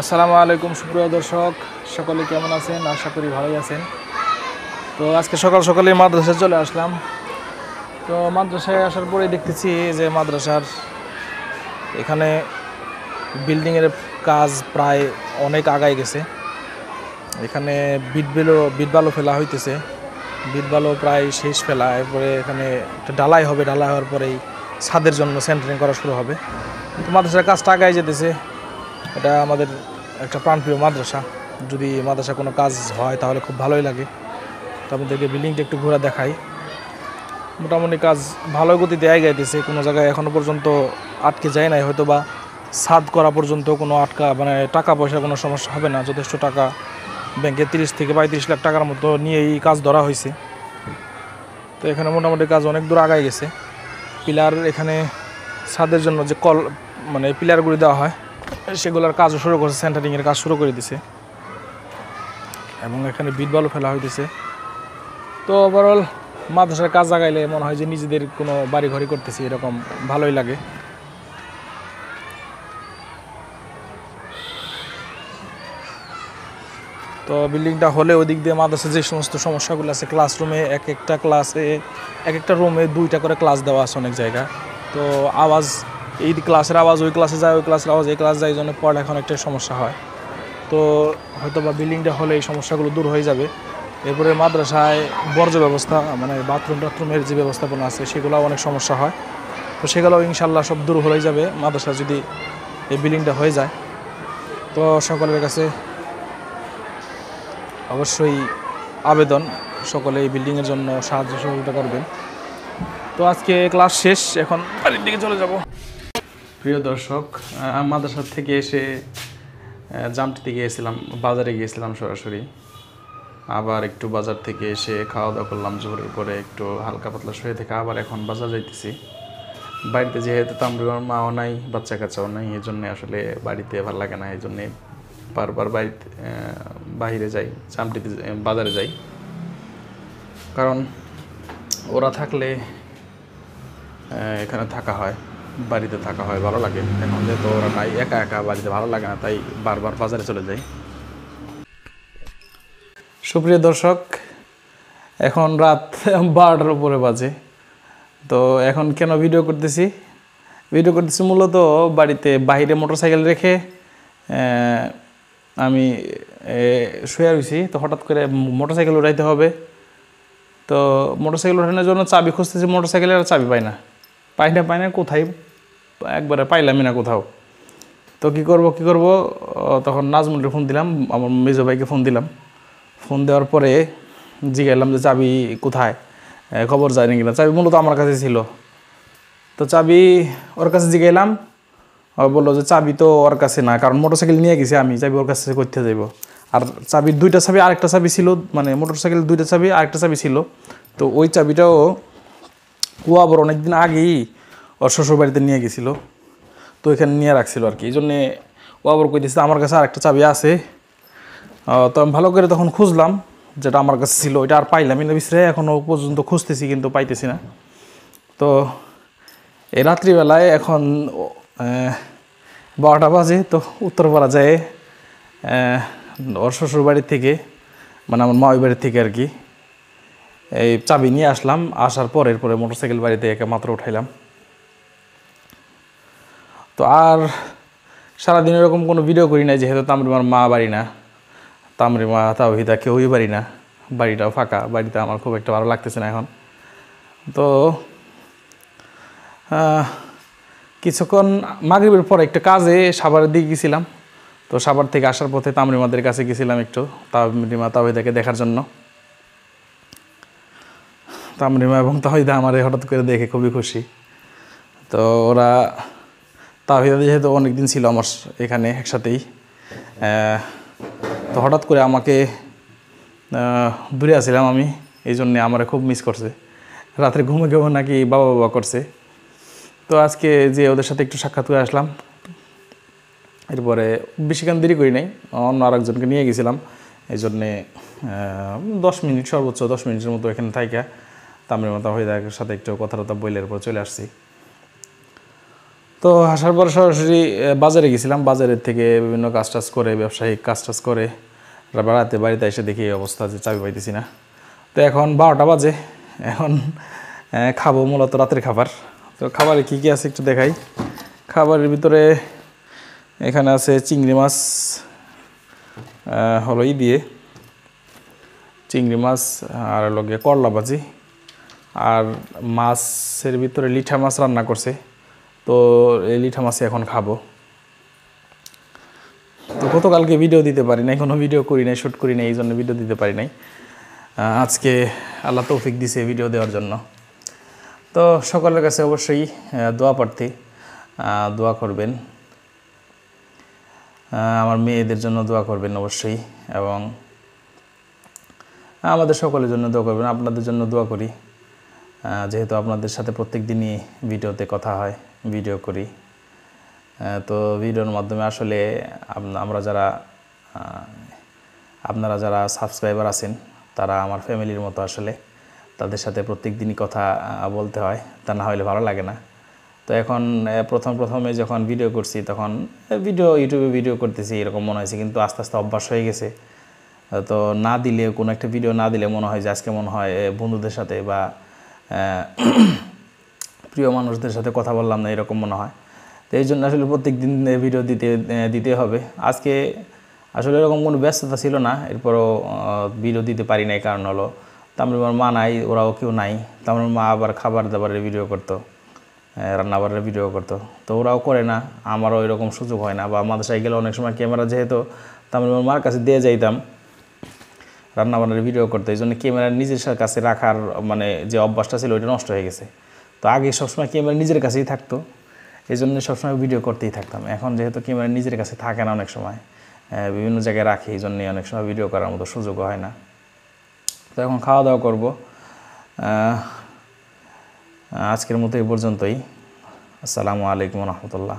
আসসালামু আলাইকুম সুপ্রিয় দর্শক, সকলে কেমন আছেন? আশা করি ভালোই আছেন। তো আজকে সকাল সকালে মাদ্রাসায় চলে আসলাম। তো মাদ্রাসায় আসার পরে দেখতেছি যে মাদ্রাসার এখানে বিল্ডিংয়ের কাজ প্রায় অনেক আগায় গেছে। এখানে বিট বালু ফেলা হইতেছে, বিট বালু প্রায় শেষ ফেলা। এরপরে এখানে একটা ঢালাই হবে, ঢালাই হওয়ার পরেই ছাদের জন্য সেন্টারিং করা শুরু হবে। তো মাদ্রাসার কাজটা আগায় যেতেছে। এটা আমাদের একটা প্রাণপ্রিয় মাদ্রাসা। যদি মাদ্রাসা কোনো কাজ হয় তাহলে খুব ভালোই লাগে। তো আপনাদেরকে বিল্ডিংটা একটু ঘোরা দেখাই। মোটামুটি কাজ ভালো গতিতে এগিয়েছে, কোনো জায়গায় এখনও পর্যন্ত আটকে যায় নাই। হয়তো বা ছাদ করা পর্যন্ত কোনো টাকা পয়সার কোনো সমস্যা হবে না। যথেষ্ট টাকা ব্যাংকে 30 থেকে 35 লাখ টাকার মতো নিয়ে এই কাজ ধরা হয়েছে। তো এখানে মোটামুটি কাজ অনেক দূর আগায় গেছে। পিলার এখানে ছাদের জন্য যে পিলারগুলি দেওয়া হয় সেগুলোর কাজও শুরু করছে, সেন্টারিংয়ের কাজ শুরু করে দিছে এবং এখানে বিট বালু ফেলা হইতেছে। তো ওভারঅল মাদ্রাসার কাজ লাগাইলে মনে হয় যে নিজেদের কোনো বাড়ি ঘরই করতেছি, এরকম ভালোই লাগে। তো বিল্ডিংটা হলে ওদিক দিয়ে মাদ্রাসার যে সমস্ত সমস্যাগুলো আছে, ক্লাসরুমে এক একটা রুমে 2টা করে ক্লাস দেওয়া আছে অনেক জায়গায়। তো আওয়াজ, এই ক্লাসের আওয়াজ ওই ক্লাসে যায়, ওই ক্লাসের আওয়াজ এই ক্লাস যায়, এই জন্য পড়ালেখা অনেকটা সমস্যা হয়। তো হয়তো বা বিল্ডিংটা হলে এই সমস্যাগুলো দূর হয়ে যাবে। এরপরে মাদ্রাসায় বর্জ্য ব্যবস্থা, বাথরুমের যে ব্যবস্থাপনা আছে সেগুলোও অনেক সমস্যা হয়। তো সেগুলোও ইনশাল্লাহ সব দূর হয়ে যাবে মাদ্রাসা যদি এই বিল্ডিংটা হয়ে যায়। তো সকলের কাছে অবশ্যই আবেদন, সকলে এই বিল্ডিংয়ের জন্য সাহায্য সহযোগিতা করবেন। তো আজকে ক্লাস শেষ, এখন বাড়ির দিকে চলে যাব। প্রিয় দর্শক, মাদ্রাসা থেকে এসে জামটিতে গিয়েছিলাম, বাজারে গিয়েছিলাম সরাসরি। আবার একটু বাজার থেকে এসে খাওয়া দাওয়া করলাম জোহরের পরে, একটু হালকা পাতলা শুয়ে থেকে আবার এখন বাজার যাইতেছি। বাড়িতে যেহেতু তামরিমার মাও নাই, বাচ্চা কাচ্চাও নাই, এই জন্যে আসলে বাড়িতে ভালো লাগে না। এই জন্যে বারবার বাহিরে যাই, জামটিতে বাজারে যাই। কারণ ওরা থাকলে এখানে থাকা হয়, বাড়িতে থাকা হয়, ভালো লাগে। এখন যেহেতু ওরা নাই, একা একা বাড়িতে ভালো লাগে না, তাই বারবার বাজারে চলে যাই। সুপ্রিয় দর্শক, এখন রাত 12টার উপরে বাজে। তো এখন কেন ভিডিও করতেছি মূলত বাড়িতে বাইরে মোটরসাইকেল রেখে আমি শুয়ে রয়েছি। তো হঠাৎ করে মোটরসাইকেল উঠাইতে হবে। তো মোটরসাইকেল ওঠানোর জন্য চাবি খুঁজতেছি, মোটরসাইকেলের চাবি পাই না, কোথায়, একবারে পাইলামই না কোথাও। তো কী করব, তখন নাজমুলের ফোন দিলাম, আমার মেজো ভাইকে ফোন দিলাম। ফোন দেওয়ার পরে জিজ্ঞাসলাম যে চাবি কোথায়, খবর যায় নাকি না। চাবি মূলত আমার কাছে ছিল। তো চাবি ওর কাছে জিজ্ঞাসলাম, বললো যে চাবি তো ওর কাছে না, কারণ মোটরসাইকেল নিয়ে গেছি আমি, চাবি ওর কাছে করতে যাইব। আর চাবির 2টা চাবি, আরেকটা চাবি ছিল, মোটরসাইকেল 2টা চাবি আরেকটা চাবি ছিল। তো ওই চাবিটাও ও আবার অনেকদিন আগেই ওর শ্বশুরবাড়িতে নিয়ে গেছিলো, তো ওইখানে নিয়ে রাখছিল আর কি। এই জন্যে ও আবার কইতেছে আমার কাছে আরেকটা চাবি আছে। তো আমি ভালো করে তখন খুঁজলাম, যেটা আমার কাছে ছিল ওইটা আর পাইলামই না, বিছরে এখনও পর্যন্ত খুঁজতেছি কিন্তু পাইতেছি না। তো এই রাত্রিবেলায় এখন 12টা বাজে। তো উত্তরপাড়া যায় ওর শ্বশুর বাড়ির থেকে, আমার মাওই বাড়ির থেকে আর কি, এই চাবি নিয়ে আসলাম। আসার পরে মোটরসাইকেল বাড়িতে একে মাত্র উঠাইলাম। তো আর সারাদিন এরকম কোনো ভিডিও করি নাই, যেহেতু তামরিমার মা বাড়ি না, তামরিমা তাওহিদা কেউই বাড়ি না, বাড়িটাও ফাঁকা। বাড়িতে আমার খুব একটা ভালো লাগতেছে না এখন। তো কিছুক্ষণ মাগরিবের পর একটা কাজে সাভারের দিকে গেছিলাম। তো সাভার থেকে আসার পথে তামরিমাদের কাছে গেছিলাম একটু, তামরিমা তাওহিদাকে দেখার জন্য। তামরিমা এবং তাওহিদা আমার হঠাৎ করে দেখে খুবই খুশি। তো ওরা, তাওহিদা যেহেতু অনেকদিন ছিল আমার এখানে একসাথেই, তো হঠাৎ করে আমাকে, দূরে আসছিলাম আমি, এই জন্যে আমার খুব মিস করছে। রাত্রে ঘুমে নাকি বাবা করছে। তো আজকে যে ওদের সাথে একটু সাক্ষাৎ করে আসলাম। এরপরে বেশিক্ষণ দেরি করি নাই, অন্য আরেকজনকে নিয়ে গেছিলাম। এই জন্যে 10 মিনিট, সর্বোচ্চ 10 মিনিটের মতো এখানে থাইকা তামরিমা তাওহিদার সাথে একটু কথা বইলে এরপর চলে আসছি। তো আসার পর সরাসরি বাজারে গেছিলাম, বাজারের থেকে বিভিন্ন কাজ টাজ করে ব্যবসায়িক কাজ টাজ করে বেড়াতে বাড়িতে এসে দেখি এই অবস্থা যে চাবি পাইতেছি না। তো এখন 12টা বাজে, এখন খাবো মূলত রাতের খাবার। তো খাবারে কী কী আছে একটু দেখাই। খাবারের ভিতরে এখানে আছে চিংড়ি মাছ, হলো দিয়ে চিংড়ি মাছ, আর লগে করলা ভাজি, আর মাছের ভিতরে লিঠা মাছ রান্না করছে। তো এই লিঠা মাছই এখন খাবো। তো গতকালকে ভিডিও দিতে পারি নাই, কোনো ভিডিও করি নাই, শ্যুট করি নাই, এই জন্য ভিডিও দিতে পারি নাই। আজকে আল্লাহ তৌফিক দিছে ভিডিও দেওয়ার জন্য। তো সকলের কাছে অবশ্যই দোয়া প্রার্থী, দোয়া করবেন, আমার মেয়েদের জন্য দোয়া করবেন অবশ্যই, এবং আমাদের সকলের জন্য দোয়া করবেন। আপনাদের জন্য দোয়া করি, যেহেতু আপনাদের সাথে প্রত্যেক দিনই ভিডিওতে কথা হয়, ভিডিও করি। তো ভিডিওর মাধ্যমে আসলে আপনারা যারা সাবস্ক্রাইবার আছেন তারা আমার ফ্যামিলির মতো, আসলে তাদের সাথে প্রত্যেক দিনই কথা বলতে হয়, তা না হলে ভালো লাগে না। তো এখন প্রথমে যখন ভিডিও করছি তখন ইউটিউবে ভিডিও করতেছি এরকম মনে হয়েছে, কিন্তু আস্তে আস্তে অভ্যাস হয়ে গেছে। তো না দিলে, কোনো একটা ভিডিও না দিলে মনে হয় যে আজকে মনে হয় বন্ধুদের সাথে বা প্রিয় মানুষদের সাথে কথা বললাম না, এরকম মনে হয়। তো এই জন্য আসলে প্রত্যেক দিন ভিডিও দিতে হবে। আজকে আসলে এরকম কোনো ব্যস্ততা ছিল না, এরপরও ভিডিও দিতে পারি নাই। কারণ হলো তামিমার মা নাই, ওরাও কেউ নাই। তামিমার মা আবার খাবার দাবারের ভিডিও করতো, রান্নাবারের ভিডিও করতো, তো ওরাও করে না, আমারও এরকম সুযোগ হয় না। বা মাদ্রাসায় গেলে অনেক সময় ক্যামেরা যেহেতু তামিমার মার কাছে দিয়ে যাইতাম রান্নাবান্নার ভিডিও করতে, এই জন্য ক্যামেরা নিজের কাছে রাখার মানে যে অভ্যাসটা ছিল ওইটা নষ্ট হয়ে গেছে। তো আগে সবসময় ক্যামেরা নিজের কাছেই থাকতো, এই জন্য সবসময় ভিডিও করতেই থাকতাম। এখন যেহেতু ক্যামেরা নিজের কাছে থাকে না, অনেক সময় বিভিন্ন জায়গায় রাখি, এই জন্যই অনেক সময় ভিডিও করার মতো সুযোগও হয় না। তো এখন খাওয়া দাওয়া করবো। আজকের মতো এই পর্যন্তই। আসসালামু আলাইকুম রহমতুল্লাহ।